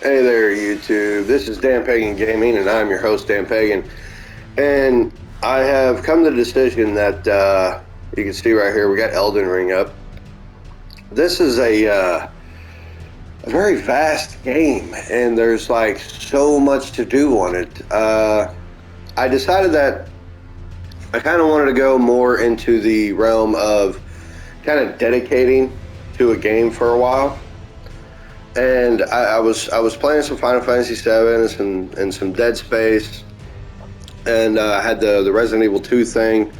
Hey there, YouTube. This is Dan Pagan Gaming, and I'm your host, Dan Pagan. And I have come to the decision that you can see right here, we got Elden Ring up. This is a very vast game, and there's like so much to do on it. I decided that I kind of wanted to go more into the realm of kind of dedicating to a game for a while. And I was playing some Final Fantasy VII and some Dead Space, and I had the Resident Evil 2 thing.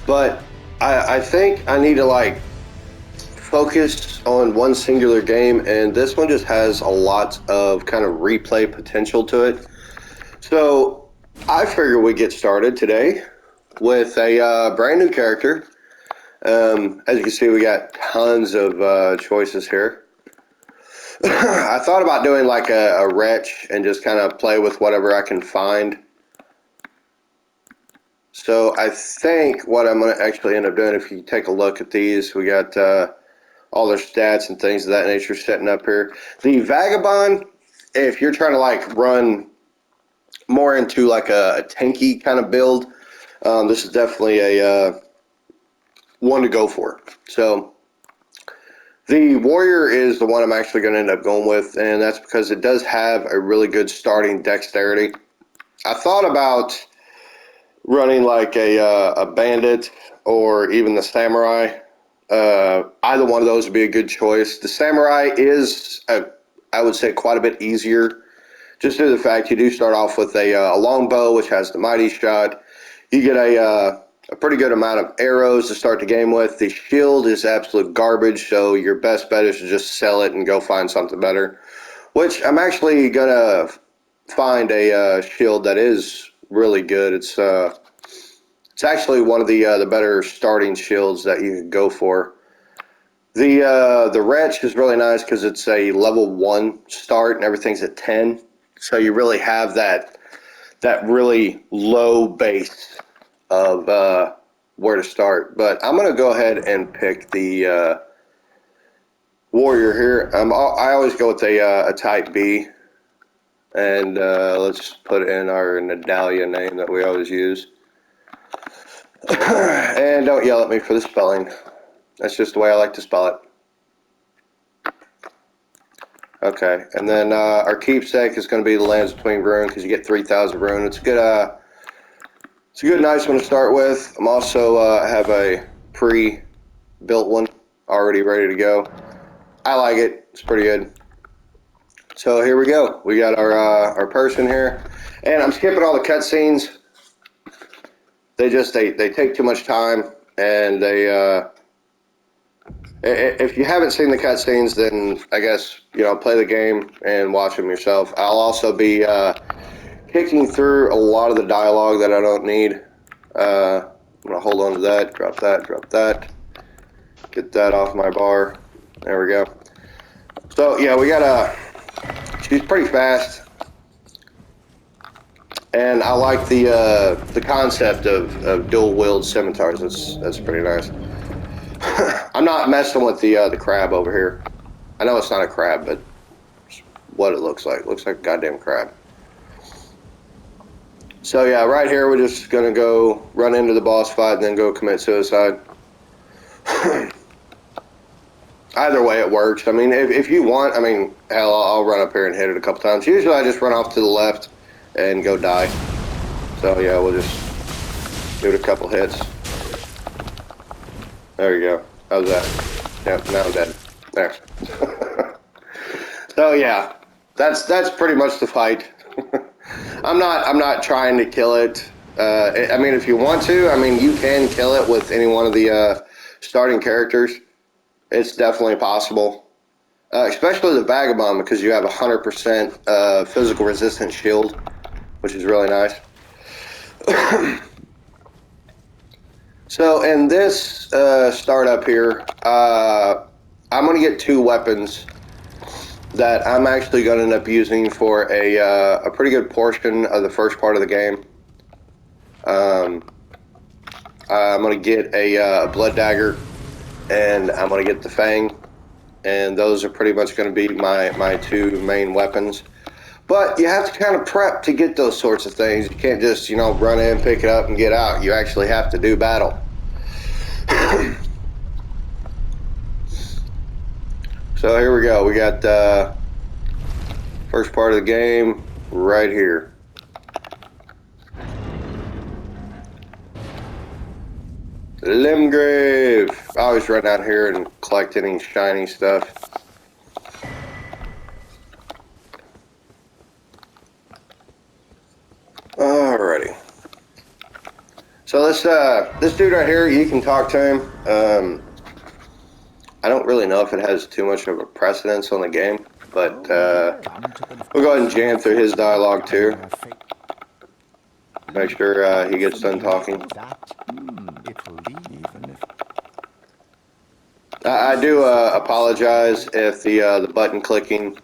But I think I need to like focus on one singular game, and this one just has a lot of kind of replay potential to it. So I figure we get started today with a brand new character. As you can see, we got tons of choices here. I thought about doing like a wretch and just kind of play with whatever I can find. So I think what I'm going to actually end up doing, if you take a look at these, we got all their stats and things of that nature setting up here. The Vagabond, if you're trying to like run more into like a tanky kind of build, this is definitely a one to go for. So the Warrior is the one I'm actually going to end up going with, and that's because it does have a really good starting dexterity. I thought about running like a bandit or even the samurai. Either one of those would be a good choice. The samurai is, I would say, quite a bit easier, just due to the fact you do start off with a longbow, which has the mighty shot. You get a pretty good amount of arrows to start the game with. The shield is absolute garbage, so your best bet is to just sell it and go find something better, which I'm actually going to find a shield that is really good. It's actually one of the better starting shields that you can go for. The wretch is really nice because it's a level 1 start and everything's at 10, so you really have that really low base of where to start. But I'm going to go ahead and pick the warrior here. I always go with a type B, and let's put in our Nadalia name that we always use. And don't yell at me for the spelling. That's just the way I like to spell it. Okay, and then our keepsake is going to be the Lands Between Rune, because you get 3,000 rune. It's a good, nice one to start with. I'm also have a pre-built one already ready to go. I like it. It's pretty good. So here we go. We got our person here, and I'm skipping all the cutscenes. They take too much time, and if you haven't seen the cutscenes, then I guess play the game and watch them yourself. I'll also be kicking through a lot of the dialogue that I don't need. I'm gonna hold on to that, drop that, get that off my bar. There we go. So yeah, we got she's pretty fast, and I like the concept of dual wield scimitars. That's pretty nice. I'm not messing with the crab over here. I know it's not a crab, but it's what it looks like. It looks like a goddamn crab. So yeah, right here we're just gonna go run into the boss fight and then go commit suicide. Either way, it works. I mean, if you want, I mean, hell, I'll run up here and hit it a couple times. Usually I just run off to the left and go die. So yeah, we'll just do it a couple hits. There you go. How's that? Yep, now I'm dead. There. So yeah, that's pretty much the fight. I'm not trying to kill it. I mean, if you want to, I mean, you can kill it with any one of the starting characters. It's definitely possible, especially the Vagabond, because you have 100% physical resistance shield, which is really nice. So in this startup here, I'm going to get 2 weapons that I'm actually going to end up using for a pretty good portion of the first part of the game. I'm going to get a blood dagger, and I'm going to get the Fang. and those are pretty much going to be my two main weapons. But you have to kind of prep to get those sorts of things. You can't just, you know, run in, pick it up, and get out. You actually have to do battle. So here we go. We got first part of the game right here. Limgrave. I always run out here and collect any shiny stuff. Alrighty. So this dude right here, you can talk to him. I don't really know if it has too much of a precedence on the game, but we'll go ahead and jam through his dialogue too. Make sure he gets done talking. I do apologize if the button clicking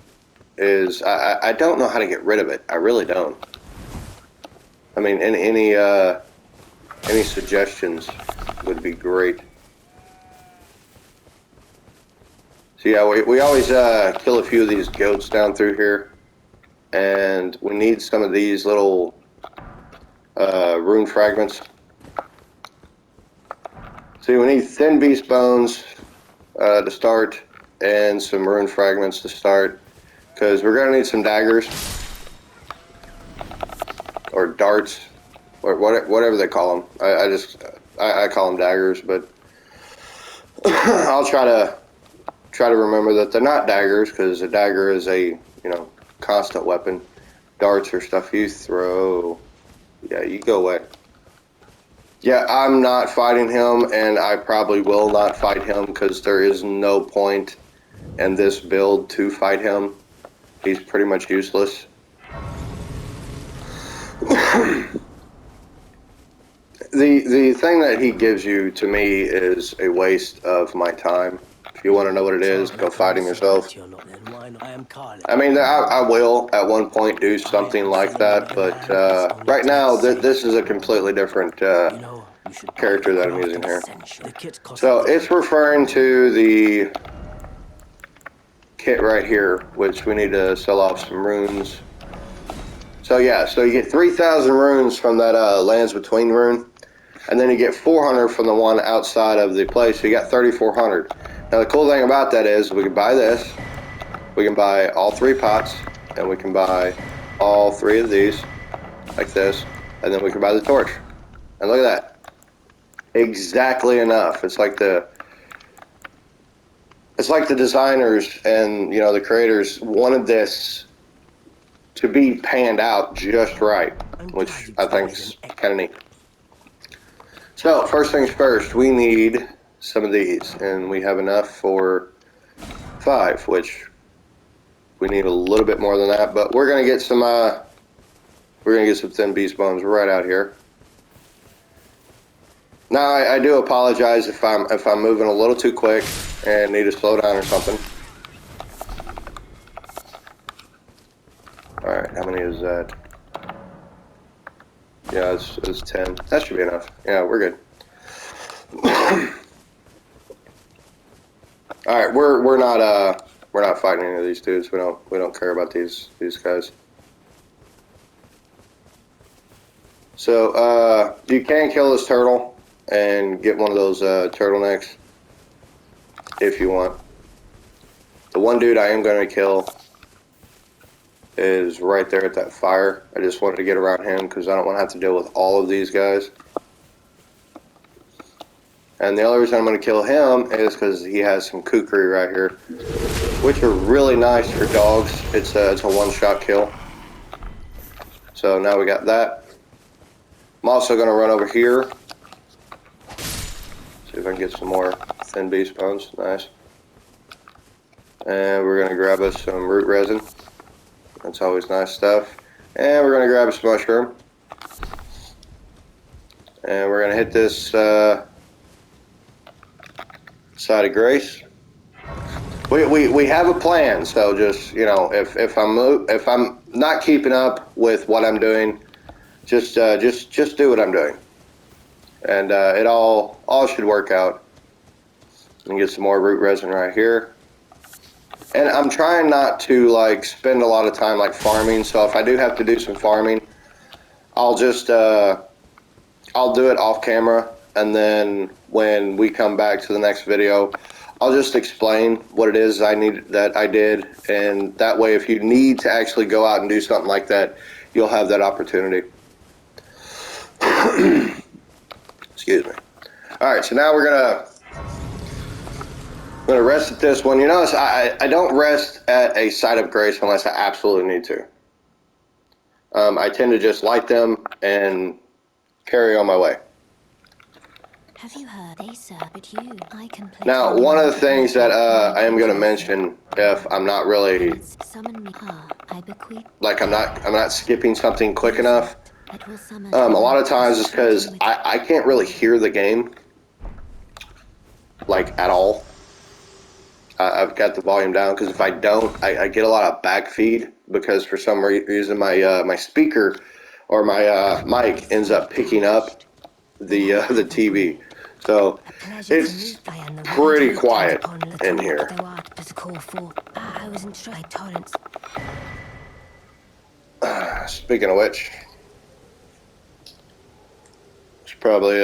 is. I don't know how to get rid of it. I really don't. I mean, any suggestions would be great. So yeah, we always kill a few of these goats down through here, and we need some of these little rune fragments. See, we need thin beast bones to start, and some rune fragments to start, because we're gonna need some daggers or darts, or whatever they call them. I call them daggers, but I'll try to remember that they're not daggers, because a dagger is a, you know, constant weapon. Darts are stuff you throw. Yeah, you go away. Yeah, I'm not fighting him, and I probably will not fight him, because there is no point in this build to fight him. He's pretty much useless. The thing that he gives you, to me, is a waste of my time. If you want to know what it is, go fight him yourself. I mean, I will at one point do something like that, but right now this is a completely different character that I'm using here. So it's referring to the kit right here, which we need to sell off some runes. So yeah, so you get 3,000 runes from that Lands Between rune, and then you get 400 from the one outside of the place, so you got 3,400. Now the cool thing about that is we can buy this, we can buy all 3 pots, and we can buy all 3 of these, like this, and then we can buy the torch. And look at that. Exactly enough. It's like the designers and, you know, the creators wanted this to be panned out just right, which I think is kind of neat. So first things first, we need some of these, and we have enough for 5, which we need a little bit more than that, but we're gonna get some thin beast bones right out here. Now I do apologize if I'm moving a little too quick and need to slow down or something. All right, how many is that? Yeah, it's 10. That should be enough. Yeah, we're good. All right, we're not fighting any of these dudes. We don't care about these guys. So you can kill this turtle and get one of those turtlenecks if you want. The one dude I am going to kill is right there at that fire. I just wanted to get around him because I don't want to have to deal with all of these guys. And the only reason I'm going to kill him is because he has some kukri right here, which are really nice for dogs. It's a one-shot kill. So now we got that. I'm also going to run over here. See if I can get some more thin beast bones. Nice. And we're going to grab us some root resin. That's always nice stuff. And we're going to grab some mushroom. And we're going to hit this side of grace. We have a plan, so just, you know, if I'm not keeping up with what I'm doing, just do what I'm doing, and it all should work out. And get some more root resin right here. And I'm trying not to like spend a lot of time like farming. So if I do have to do some farming, I'll just I'll do it off camera, and then when we come back to the next video, I'll just explain what it is I did, and that way, if you need to actually go out and do something like that, you'll have that opportunity. Excuse me. All right, so now we're gonna rest at this one. You notice I don't rest at a site of grace unless I absolutely need to. I tend to just light them and carry on my way. Have you heard they served you? I can play. Now, one of the things that I am going to mention, if I'm not really like I'm not skipping something quick enough, a lot of times it's because I can't really hear the game like at all. I've got the volume down because if I don't, I get a lot of back feed because for some reason my my speaker or my mic ends up picking up the TV. So it's pretty quiet in here. Speaking of which, it's probably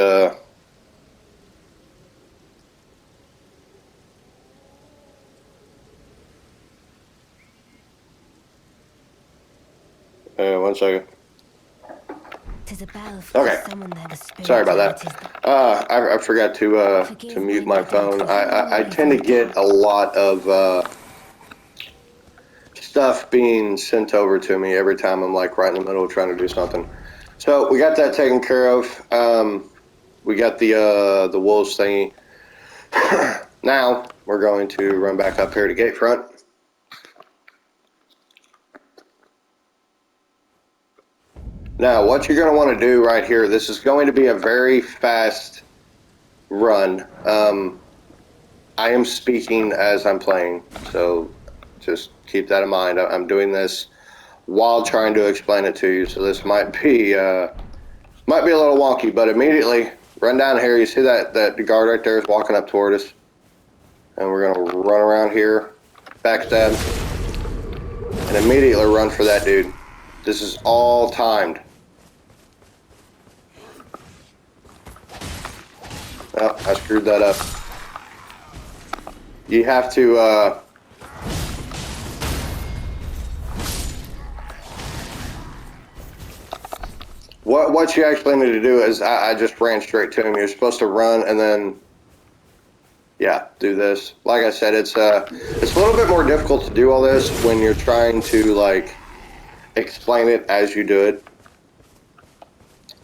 one second. Okay, sorry about that. I forgot to mute my phone. I tend to get a lot of stuff being sent over to me every time I'm like right in the middle of trying to do something. So we got that taken care of. We got the wolves thingy. Now we're going to run back up here to gate front. Now, what you're going to want to do right here, this is going to be a very fast run. I am speaking as I'm playing, so just keep that in mind. I'm doing this while trying to explain it to you, so this might be a little wonky, but immediately run down here. You see that guard right there is walking up toward us, and we're going to run around here, backstab, and immediately run for that dude. This is all timed. Oh, I screwed that up. You have to, what you actually need to do is, I just ran straight to him. You're supposed to run and then, yeah, do this. Like I said, it's a little bit more difficult to do all this when you're trying to, like, explain it as you do it.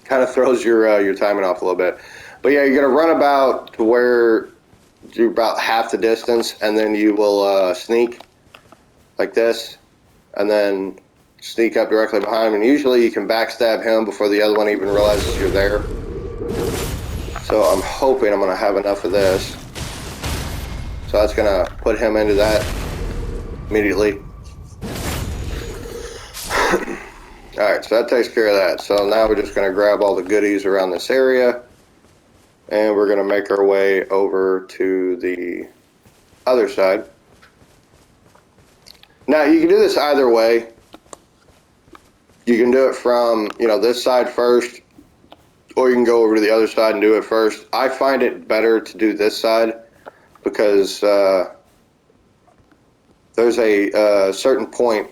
Kind of throws your timing off a little bit. But yeah, you're gonna run about to where you're about half the distance, and then you will sneak like this, and then sneak up directly behind him. And usually you can backstab him before the other one even realizes you're there. So I'm hoping I'm gonna have enough of this. So that's gonna put him into that immediately. Alright, so that takes care of that. So now we're just going to grab all the goodies around this area, and we're going to make our way over to the other side. Now, you can do this either way. You can do it from, this side first, or you can go over to the other side and do it first. I find it better to do this side because there's a certain point.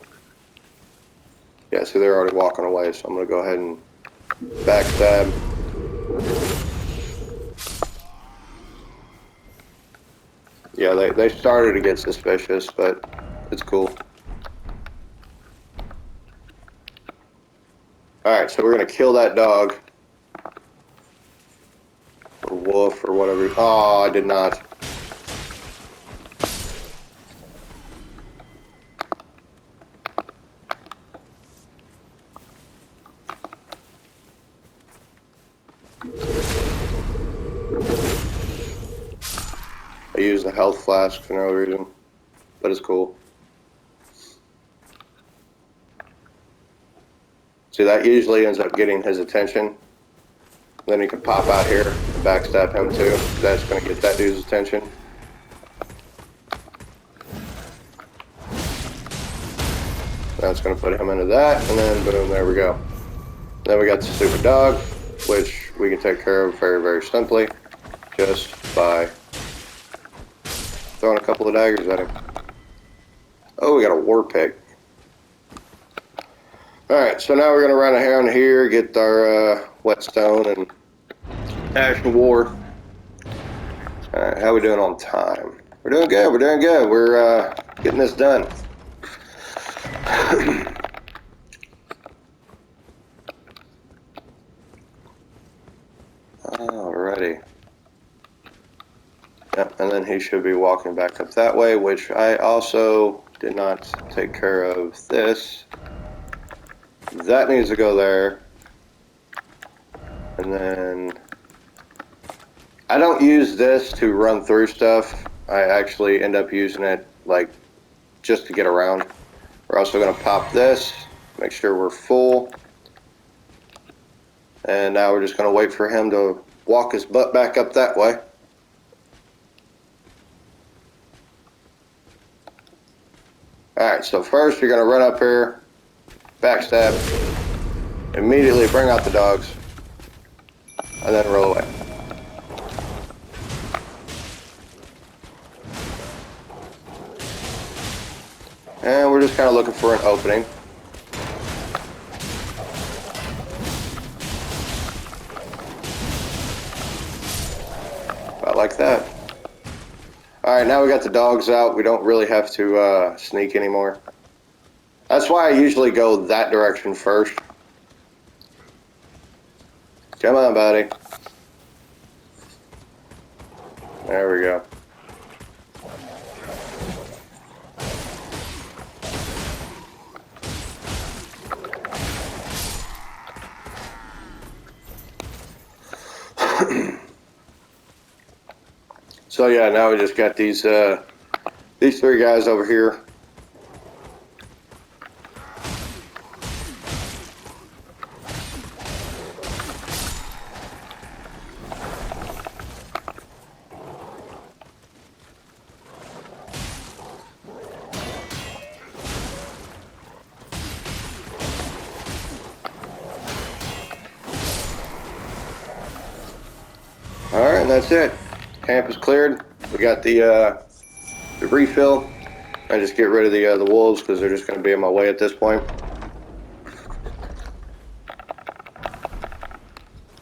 Yeah, see, they're already walking away, so I'm going to go ahead and backstab. Yeah, they started to get suspicious, but it's cool. Alright, so we're going to kill that dog. Or wolf, or whatever. Oh, I did not. I use the health flask for no reason, but it's cool. See, that usually ends up getting his attention. Then you can pop out here and backstab him too. That's going to get that dude's attention. That's going to put him into that, and then boom, there we go. Then we got the stupid dog, which we can take care of very, very simply, just by throwing a couple of daggers at him. Oh, we got a war pick. Alright, so now we're going to run around here, get our whetstone and ash and war. Alright, how we doing on time? We're doing good, we're doing good. We're getting this done. Alrighty. Yep, and then he should be walking back up that way, which I also did not take care of this. That needs to go there. And then I don't use this to run through stuff. I actually end up using it like just to get around. We're also going to pop this, make sure we're full. And now we're just going to wait for him to walk his butt back up that way. Alright, so first you're going to run up here, backstab, immediately bring out the dogs, and then roll away. And we're just kind of looking for an opening. About like that. Alright, now we got the dogs out. We don't really have to sneak anymore. That's why I usually go that direction first. Come on, buddy. There we go. So yeah, now we just got these three guys over here. All right, and that's it. Camp is cleared. We got the refill. I just get rid of the wolves because they're just going to be in my way at this point.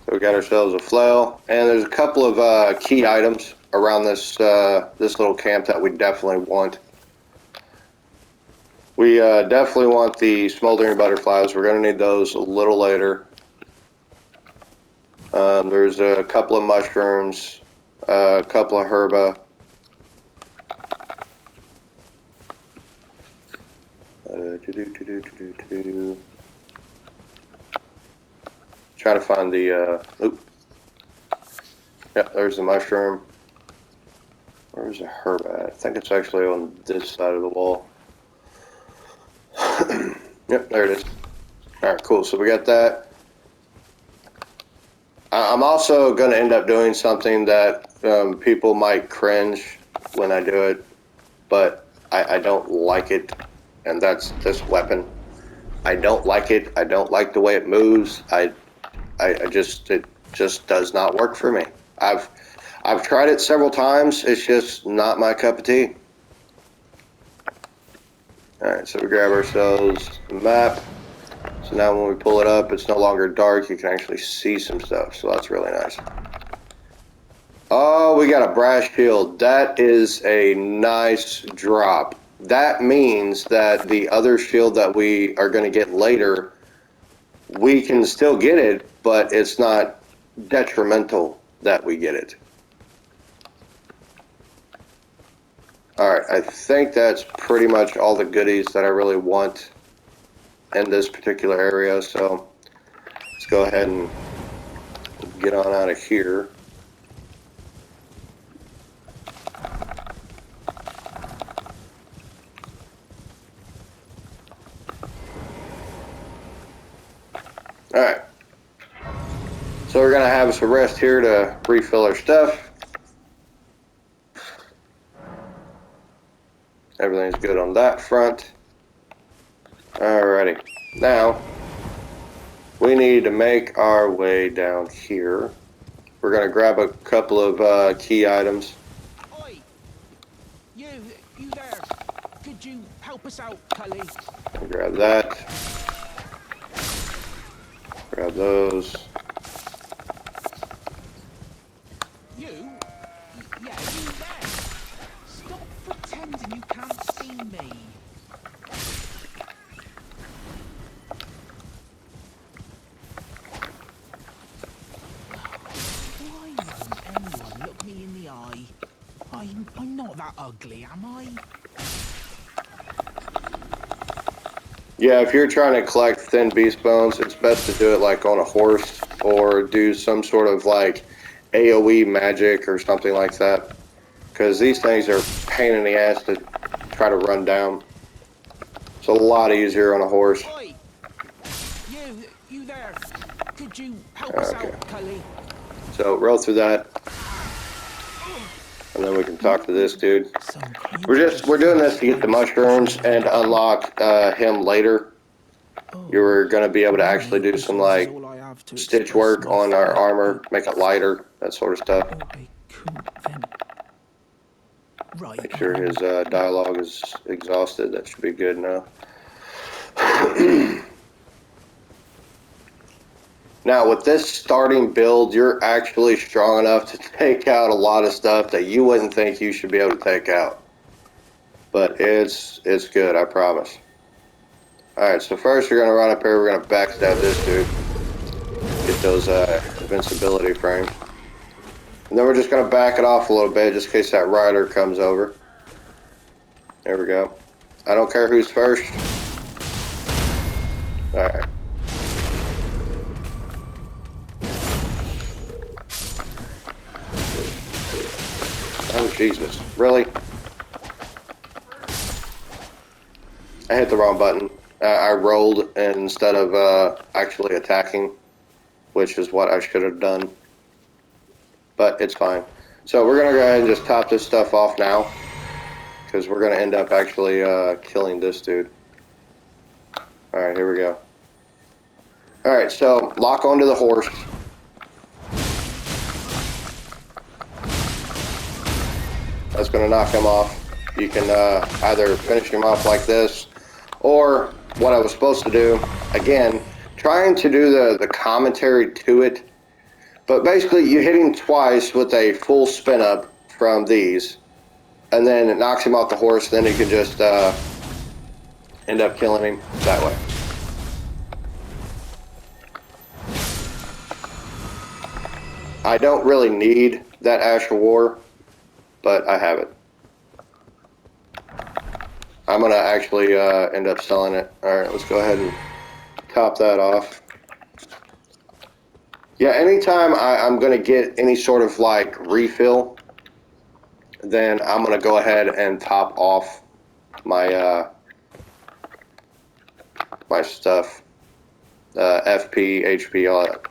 So we got ourselves a flail, and there's a couple of key items around this this little camp that we definitely want. We definitely want the smoldering butterflies. We're going to need those a little later. There's a couple of mushrooms, a couple of herba. Try to find the, yeah, there's the mushroom. Where's the herb at? I think it's actually on this side of the wall. Yep, there it is. Alright, cool. So we got that. I'm also going to end up doing something that people might cringe when I do it, but I don't like it, and that's this weapon. I don't like it. I don't like the way it moves. It just does not work for me. I've tried it several times. It's just not my cup of tea. Alright, so we grab ourselves the map. So now when we pull it up, it's no longer dark. You can actually see some stuff. So that's really nice. Oh, we got a brass shield. That is a nice drop. That means that the other shield that we are going to get later, we can still get it, but it's not detrimental that we get it. Alright, I think that's pretty much all the goodies that I really want in this particular area, so let's go ahead and get on out of here. Alright, so we're going to have some rest here to refill our stuff. Everything's good on that front. Alrighty. Now, we need to make our way down here. We're going to grab a couple of key items. Oi! You there. Could you help us out, Cully? Grab that. Grab those. You? Yeah, you there. Stop pretending you can't see me. Why won't anyone look me in the eye? I'm not that ugly, am I? Yeah, if you're trying to collect thin beast bones, it's best to do it like on a horse or do some sort of like AoE magic or something like that. Because these things are a pain in the ass to try to run down. It's a lot easier on a horse. Oi! You there. Could you help us out, Cully? So roll through that. And then we can talk to this dude. We're doing this to get the mushrooms and unlock him later. You're gonna be able to actually do some like stitch work on our armor, make it lighter, that sort of stuff. Make sure his dialogue is exhausted. That should be good now. Now, with this starting build, you're actually strong enough to take out a lot of stuff that you wouldn't think you should be able to take out. But it's good, I promise. Alright, so first we're going to run up here, we're going to backstab this dude. Get those invincibility frames. And then we're just going to back it off a little bit, just in case that rider comes over. There we go. I don't care who's first. Alright. Oh, Jesus. Really? I hit the wrong button. I rolled instead of actually attacking, which is what I should have done. But it's fine. So we're going to go ahead and just top this stuff off now, because we're going to end up actually killing this dude. Alright, here we go. Alright, so lock onto the horse. That's going to knock him off. You can either finish him off like this, or what I was supposed to do, again, trying to do the commentary to it, but basically you hit him twice with a full spin up from these, and then it knocks him off the horse, then you can just end up killing him that way. I don't really need that Ash of War, but I have it. I'm going to actually end up selling it. Alright, let's go ahead and top that off. Yeah, anytime I'm going to get any sort of like refill, then I'm going to go ahead and top off my my stuff. FP, HP, all that.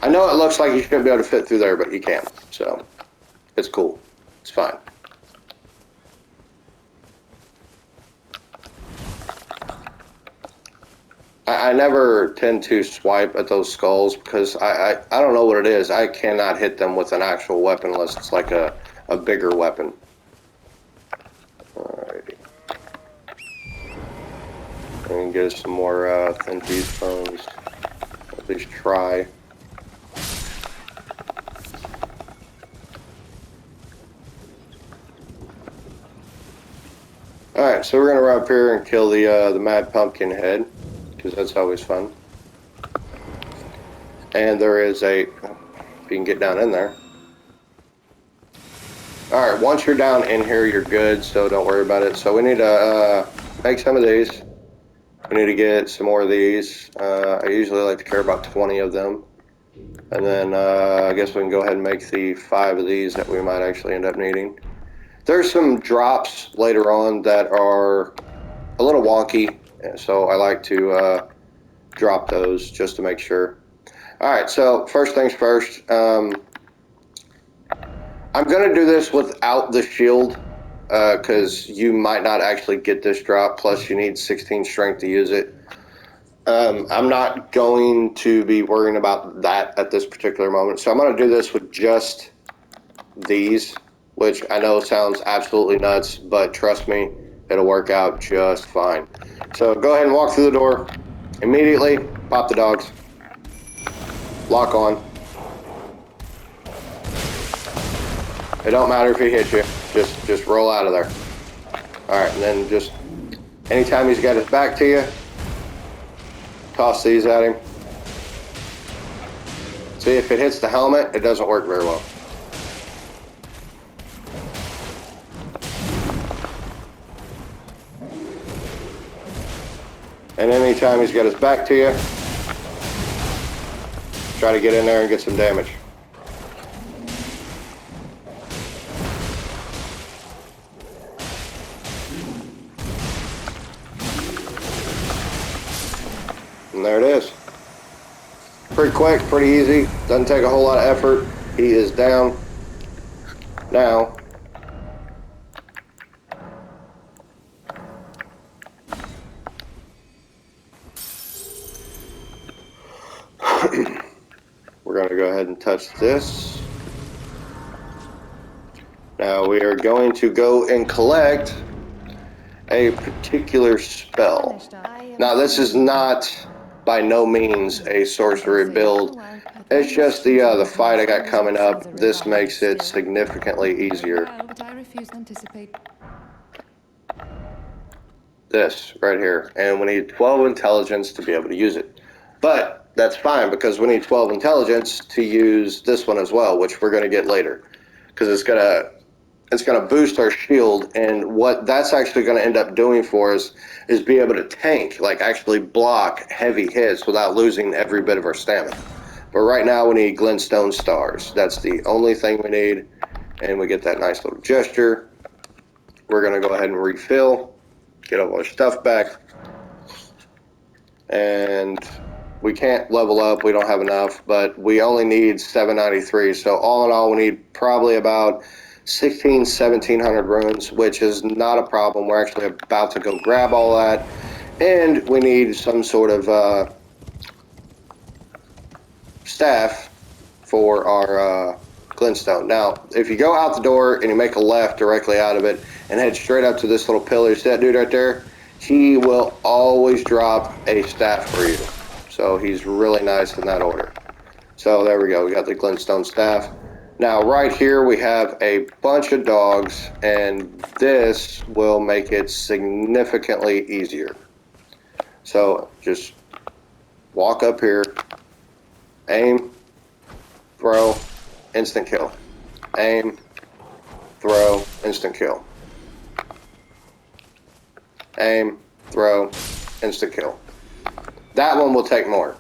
I know it looks like you shouldn't be able to fit through there, but you can. So, it's cool. It's fine. I never tend to swipe at those skulls because I don't know what it is. I cannot hit them with an actual weapon unless it's like a bigger weapon. Alrighty. And get us some more thin beast bones. At least try. Alright, so we're going to run up here and kill the Mad Pumpkin head, because that's always fun. And there is a... if you can get down in there. Alright, once you're down in here, you're good, so don't worry about it. So we need to make some of these. We need to get some more of these. I usually like to carry about 20 of them. And then I guess we can go ahead and make the 5 of these that we might actually end up needing. There's some drops later on that are a little wonky, so I like to drop those just to make sure. Alright, so first things first, I'm going to do this without the shield, because you might not actually get this drop. Plus, you need 16 strength to use it. I'm not going to be worrying about that at this particular moment. So I'm going to do this with just these, which I know sounds absolutely nuts, but trust me, it'll work out just fine. So go ahead and walk through the door. Immediately, pop the dogs. Lock on. It don't matter if he hits you. Just roll out of there. Alright, and then just anytime he's got his back to you, toss these at him. See, if it hits the helmet, it doesn't work very well. And anytime he's got his back to you, try to get in there and get some damage. And there it is. Pretty quick, pretty easy. Doesn't take a whole lot of effort. He is down. Now, we're going to go ahead and touch this. Now we are going to go and collect a particular spell. Now this is not by no means a sorcery build. It's just the fight I got coming up. This makes it significantly easier. But I refuse to anticipate. This right here, and we need 12 intelligence to be able to use it. But that's fine because we need 12 intelligence to use this one as well, which we're going to get later, because it's gonna boost our shield, and what that's actually going to end up doing for us is be able to tank, like actually block heavy hits without losing every bit of our stamina. But right now we need glintstone stars. That's the only thing we need, and we get that nice little gesture. We're going to go ahead and refill, get all our stuff back, and we can't level up, we don't have enough, but we only need 793, so all in all we need probably about 1700 runes, which is not a problem. We're actually about to go grab all that, and we need some sort of staff for our glintstone. Now, if you go out the door and you make a left directly out of it and head straight up to this little pillar, see that dude right there? He will always drop a staff for you. So he's really nice in that order. So there we go. We got the glintstone staff. Now right here we have a bunch of dogs, and this will make it significantly easier. So just walk up here, aim, throw, instant kill. Aim, throw, instant kill. Aim, throw, instant kill. That one will take more.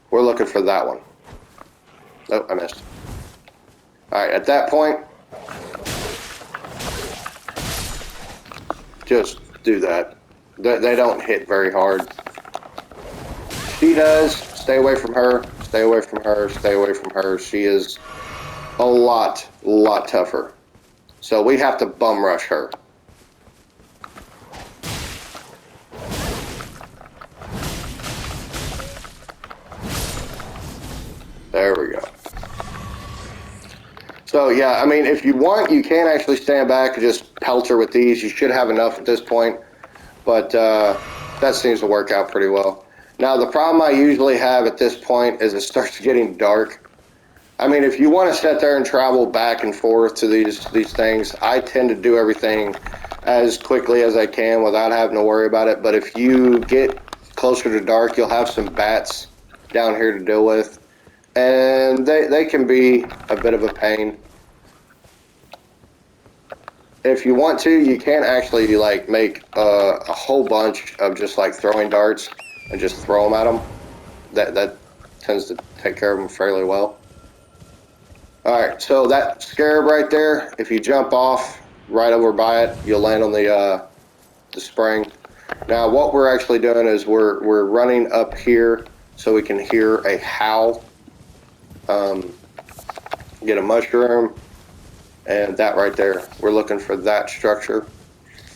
We're looking for that one. Oh, I missed. Alright, at that point, just do that. They don't hit very hard. She does. Stay away from her. Stay away from her. Stay away from her. She is a lot tougher. So we have to bum rush her. There we go. So yeah, I mean, if you want, you can actually stand back and just pelt her with these. You should have enough at this point, but that seems to work out pretty well. Now, the problem I usually have at this point is it starts getting dark. I mean, if you want to sit there and travel back and forth to these things, I tend to do everything as quickly as I can without having to worry about it. But if you get closer to dark, you'll have some bats down here to deal with. And they can be a bit of a pain. If you want to, you can actually like make a whole bunch of just like throwing darts and just throw them at them. That tends to take care of them fairly well. Alright, so that scarab right there, if you jump off right over by it, you'll land on the spring. Now what we're actually doing is we're running up here so we can hear a howl. Get a mushroom, and that right there. We're looking for that structure.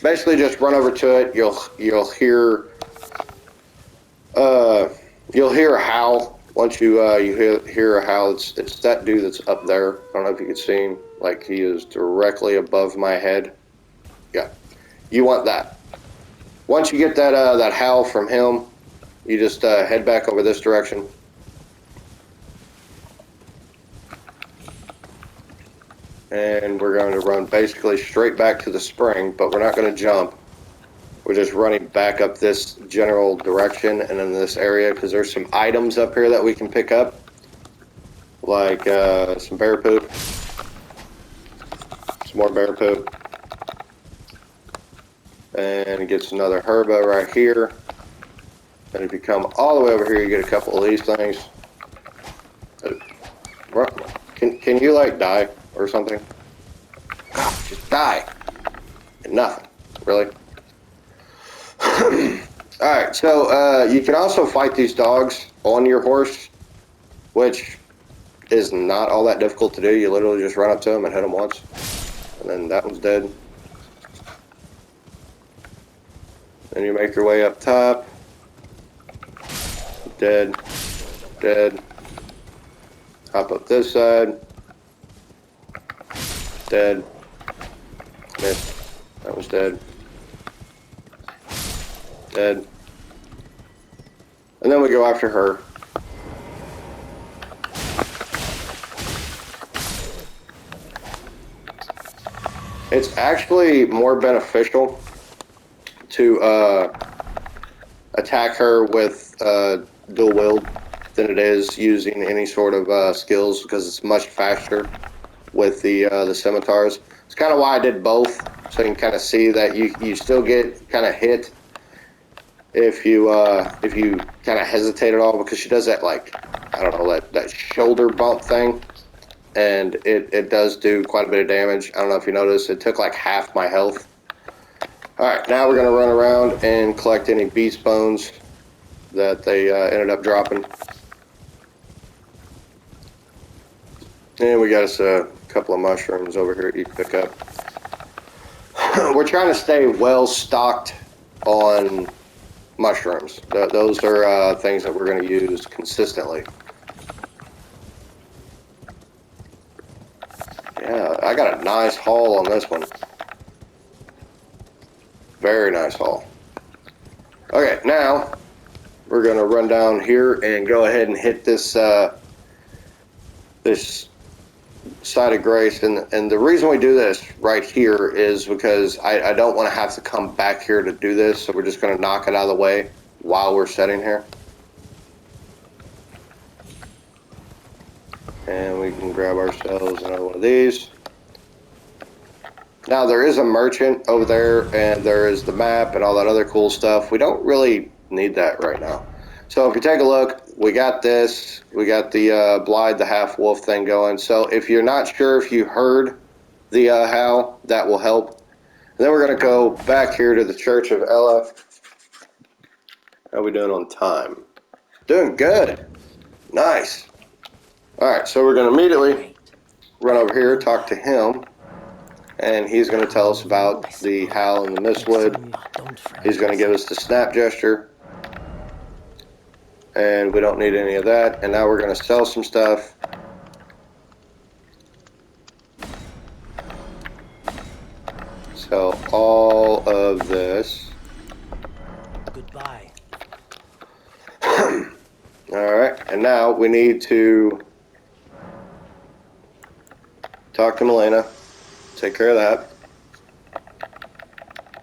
Basically, just run over to it. You'll hear a howl. Once you hear a howl, it's that dude that's up there. I don't know if you can see him. Like, he is directly above my head. Yeah, you want that. Once you get that howl from him, you just head back over this direction. And we're going to run basically straight back to the spring, but we're not going to jump. We're just running back up this general direction and in this area because there's some items up here that we can pick up, like some bear poop, some more bear poop, and it gets another herba right here. And if you come all the way over here, you get a couple of these things. Can you like die or something? God, just die. And nothing, really. Alright, so you can also fight these dogs on your horse, which is not all that difficult to do. You literally just run up to them and hit them once, and then that one's dead. Then you make your way up top. Dead. Dead. Hop up this side. Dead. Missed. That was dead. Dead. And then we go after her. It's actually more beneficial to attack her with dual wield than it is using any sort of skills, because it's much faster with the scimitars. It's kind of why I did both, so you can kind of see that you still get kind of hit if you kind of hesitate at all, because she does that, like, I don't know, that shoulder bump thing, and it does do quite a bit of damage. I don't know if you noticed, it took like half my health. Alright, now we're going to run around and collect any beast bones that they ended up dropping. And we got us a couple of mushrooms over here you can pick up. We're trying to stay well stocked on mushrooms. Those are things that we're going to use consistently. Yeah, I got a nice haul on this one. Very nice haul. Okay, now we're going to run down here and go ahead and hit this this side of grace. And the reason we do this right here is because I don't want to have to come back here to do this, so we're just going to knock it out of the way while we're sitting here. And we can grab ourselves another one of these. Now there is a merchant over there, and there is the map and all that other cool stuff. We don't really need that right now. So if you take a look, we got this. We got the Blythe, the half-wolf thing going. So if you're not sure if you heard the howl, that will help. And then we're going to go back here to the Church of Ella. How are we doing on time? Doing good. Nice. Alright, so we're going to immediately run over here, talk to him. And he's going to tell us about the howl and the mistwood. He's going to give us the snap gesture. And we don't need any of that. And now we're going to sell some stuff. Sell all of this. Goodbye. Alright, and now we need to talk to Milena. Take care of that.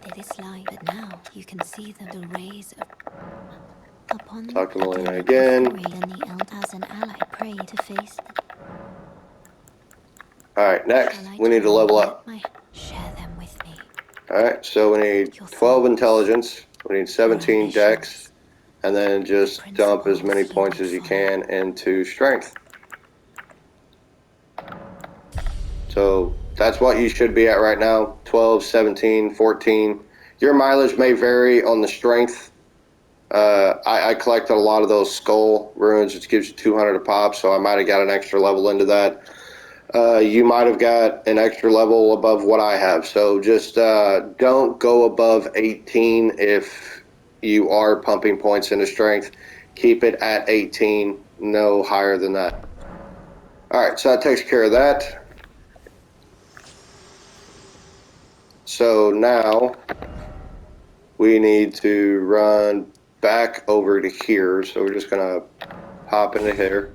They dislike, but now you can see them, the rays of... Upon Talk to Milena a again. glory, and the elders and ally pray to face them. Alright, next, we need to level up. Share them with me. Alright, so we need 12 intelligence, we need 17 dex, and then just dump as many points as you can into strength. So that's what you should be at right now, 12, 17, 14. Your mileage may vary on the strength. I collected a lot of those skull runes, which gives you 200 a pop, so I might have got an extra level into that. you might have got an extra level above what I have. So just don't go above 18 if you are pumping points into strength. Keep it at 18, no higher than that. All right, so that takes care of that. So now we need to run back over to here. So we're just going to hop into here.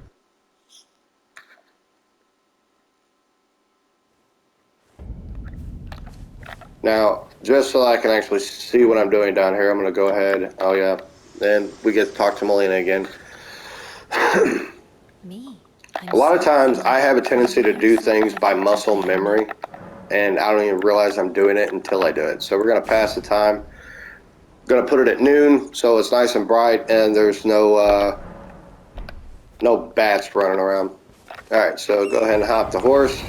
Now, just so I can actually see what I'm doing down here, I'm going to go ahead. Oh, yeah. Then we get to talk to Melina again. Me. A lot of times I have a tendency to do things by muscle memory, and I don't even realize I'm doing it until I do it. So we're going to pass the time. I'm going to put it at noon so it's nice and bright and there's no bats running around. All right, so go ahead and hop the horse.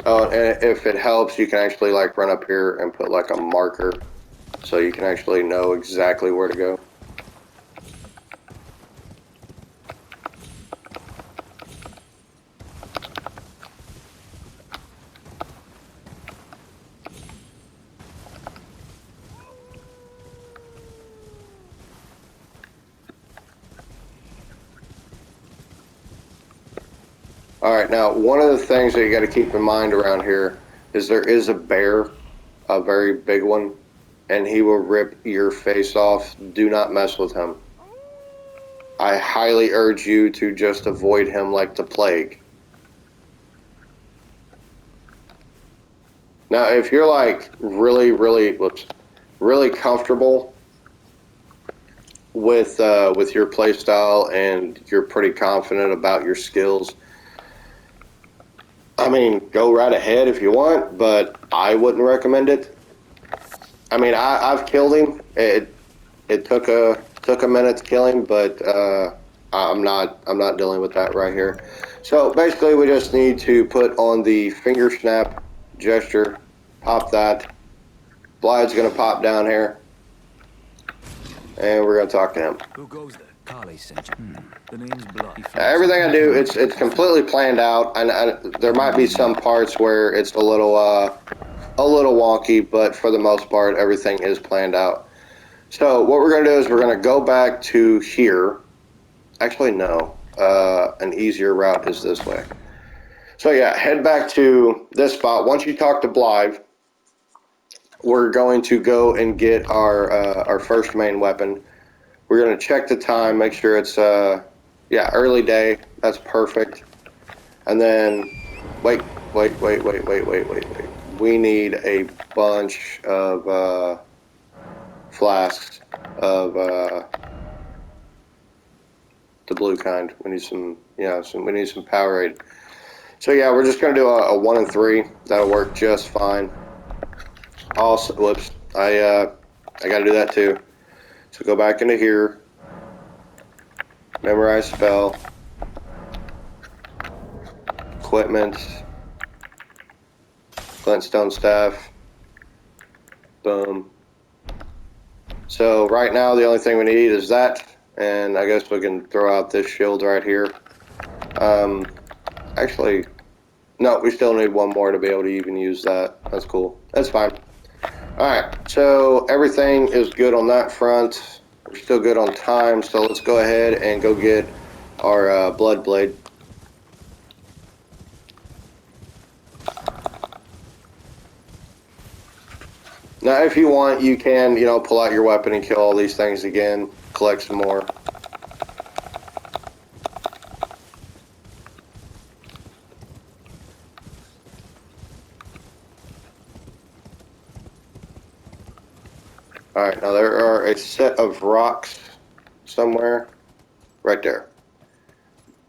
Oh, and if it helps, you can actually like run up here and put like a marker so you can actually know exactly where to go. All right, now one of the things that you got to keep in mind around here is there is a bear, a very big one, and he will rip your face off. Do not mess with him. I highly urge you to just avoid him like the plague. Now, if you're like really comfortable with your play style and you're pretty confident about your skills, I mean, go right ahead if you want, but I wouldn't recommend it. I mean, I've killed him. It took a minute to kill him, but I'm not dealing with that right here. So basically, we just need to put on the finger snap gesture, pop that. Blythe's gonna pop down here, and we're gonna talk to him. Who goes there? Carly sent you. The name's Blood. Everything I do, it's completely planned out, and there might be some parts where it's a little wonky, but for the most part, everything is planned out. So what we're going to do is we're going to go back to here. Actually, no. An easier route is this way. So yeah, head back to this spot. Once you talk to Blythe, we're going to go and get our first main weapon. We're going to check the time, make sure it's early day. That's perfect. And then wait. We need a bunch of flasks of the blue kind. We need some, we need some Powerade. So yeah, we're just gonna do a 1 and 3. That'll work just fine. Also, whoops, I gotta do that too. So go back into here, memorize spell, equipment, glintstone staff, boom. So right now the only thing we need is that, and I guess we can throw out this shield right here. Actually, no, we still need one more to be able to even use that. That's cool. That's fine. Alright, so everything is good on that front. We're still good on time, so let's go ahead and go get our blood blade. Now, if you want, you can, pull out your weapon and kill all these things again, collect some more. Alright, now there are a set of rocks somewhere right there.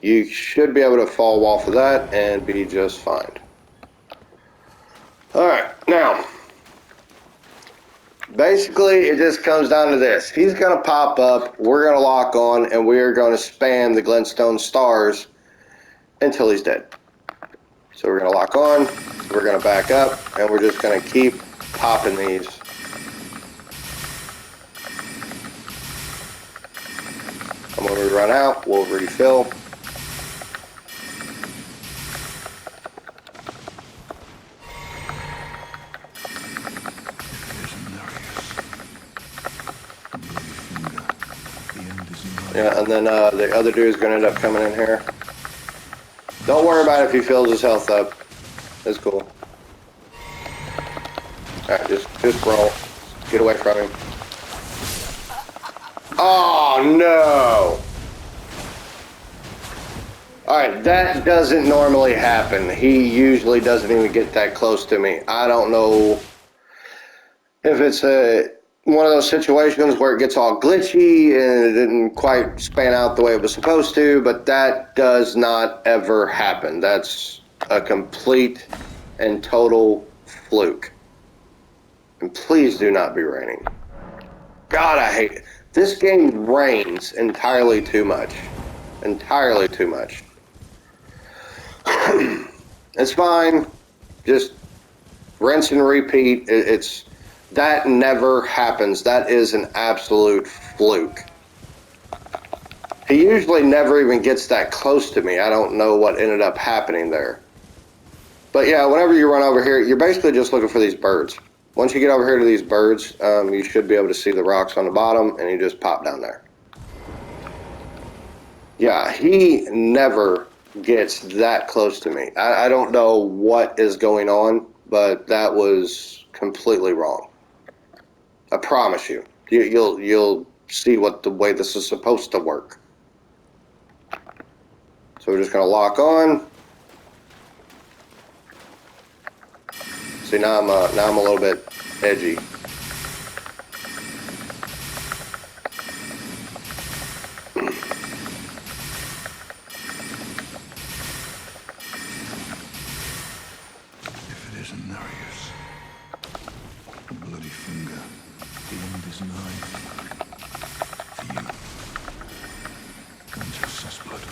You should be able to fall off of that and be just fine. Alright, now, basically it just comes down to this. He's going to pop up, we're going to lock on, and we are going to spam the glintstone stars until he's dead. So we're going to lock on, we're going to back up, and we're just going to keep popping these. And when we run out, we'll refill. Yeah, and then the other dude's gonna end up coming in here. Don't worry about it if he fills his health up. It's cool. Alright, just roll. Get away from him. Oh no! Alright, that doesn't normally happen. He usually doesn't even get that close to me. I don't know if it's one of those situations where it gets all glitchy and it didn't quite span out the way it was supposed to, but that does not ever happen. That's a complete and total fluke. And please do not be raining. God, I hate it. This game rains entirely too much. Entirely too much. It's fine. Just rinse and repeat. That never happens. That is an absolute fluke. He usually never even gets that close to me. I don't know what ended up happening there. But yeah, whenever you run over here, you're basically just looking for these birds. Once you get over here to these birds, you should be able to see the rocks on the bottom, and you just pop down there. Yeah, he never gets that close to me. I don't know what is going on, but that was completely wrong. I promise you. You'll see what the way this is supposed to work. So we're just gonna lock on. See, now I'm a little bit edgy. If it isn't Narius, the bloody finger, the end is nigh. For you, guns of sus blood.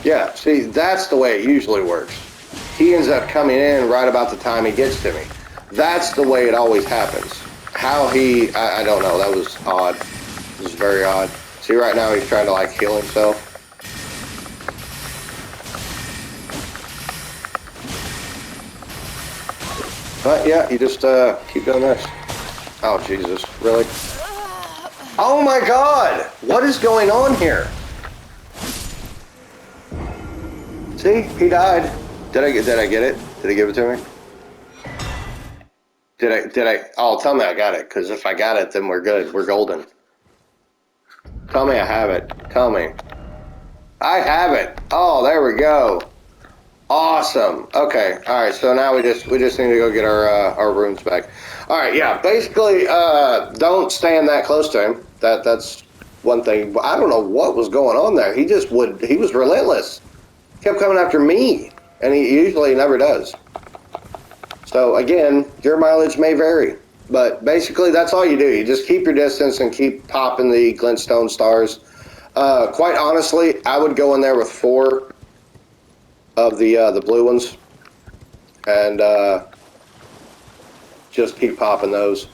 Yeah, see, that's the way it usually works. He ends up coming in right about the time he gets to me. That's the way it always happens. How I don't know, that was odd. It was very odd. See, right now he's trying to, like, heal himself. But, yeah, you just, keep doing this. Oh, Jesus, really? Oh, my God! What is going on here? See, he died. Did I get it? Did he give it to me? Did I? Oh, tell me I got it, because if I got it, then we're good. We're golden. Tell me I have it. Tell me. I have it. Oh, there we go. Awesome. Okay. All right. So now we just need to go get our runes back. All right. Yeah. Basically, don't stand that close to him. That's one thing. But I don't know what was going on there. He was relentless. Kept coming after me, and he usually never does. So again, your mileage may vary, but basically that's all you do. You just keep your distance and keep popping the glintstone stars. Quite honestly, I would go in there with 4 of the blue ones, and just keep popping those.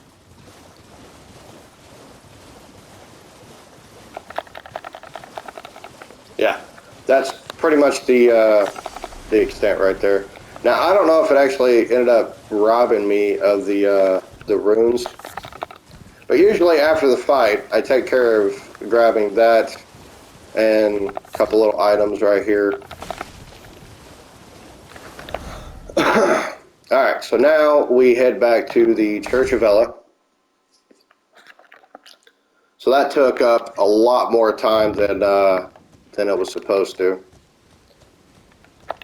Yeah, that's pretty much the extent right there. Now I don't know if it actually ended up robbing me of the runes, but usually after the fight, I take care of grabbing that and a couple little items right here. All right, so now we head back to the Church of Ella. So that took up a lot more time than it was supposed to.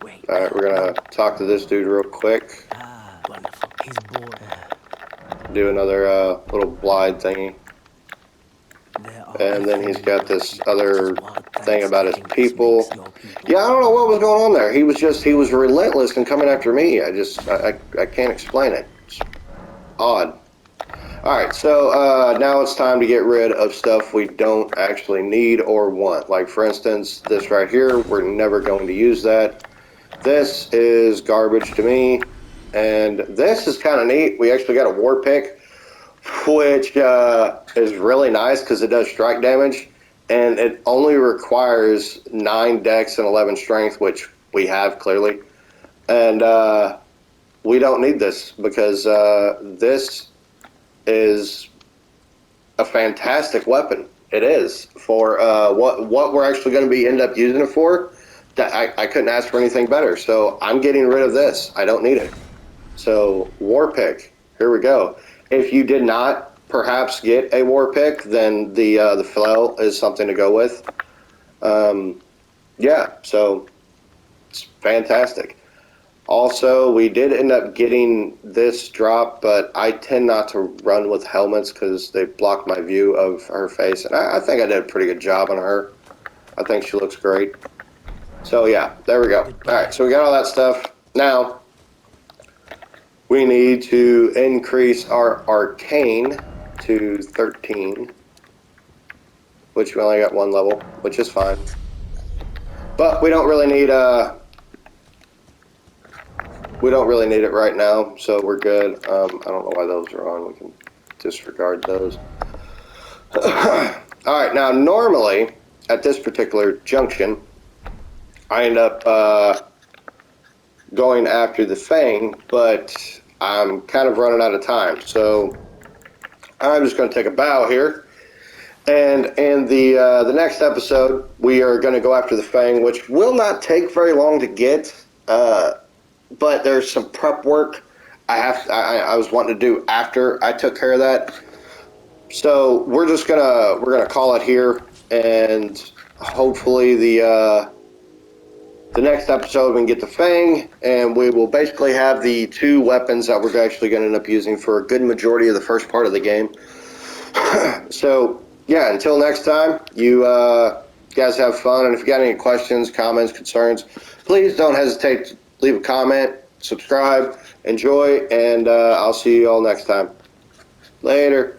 Wait. All right, we're gonna talk to this dude real quick. Ah, wonderful. He's bored. Do another little blide thingy. And then he's got this other thing about his people. Yeah, I don't know what was going on there. He was relentless in coming after me. I can't explain it. It's odd. Alright, so now it's time to get rid of stuff we don't actually need or want. Like, for instance, this right here, we're never going to use that. This is garbage to me. And this is kind of neat. We actually got a war pick, which is really nice because it does strike damage, and it only requires 9 dex and 11 strength, which we have clearly. And we don't need this because this is a fantastic weapon. It is for what we're actually going to be end up using it for. That I couldn't ask for anything better. So I'm getting rid of this. I don't need it. So war pick. Here we go. If you did not perhaps get a war pick, then the flail is something to go with. Yeah. So it's fantastic. Also, we did end up getting this drop, but I tend not to run with helmets because they block my view of her face. And I think I did a pretty good job on her. I think she looks great. So, yeah, there we go. All right, so we got all that stuff. Now, we need to increase our arcane to 13, which we only got 1 level, which is fine. But we don't really need it right now, so we're good. I don't know why those are on. We can disregard those. Alright, now normally, at this particular junction, I end up going after the Fang, but I'm kind of running out of time. So I'm just going to take a bow here. And in the next episode, we are going to go after the Fang, which will not take very long to get. But there's some prep work I was wanting to do after I took care of that. So we're gonna call it here, and hopefully the next episode we can get the Fang, and we will basically have the 2 weapons that we're actually going to end up using for a good majority of the first part of the game. So yeah, until next time, you guys have fun, and if you got any questions, comments, concerns, please don't hesitate to leave a comment, subscribe, enjoy, and I'll see you all next time. Later.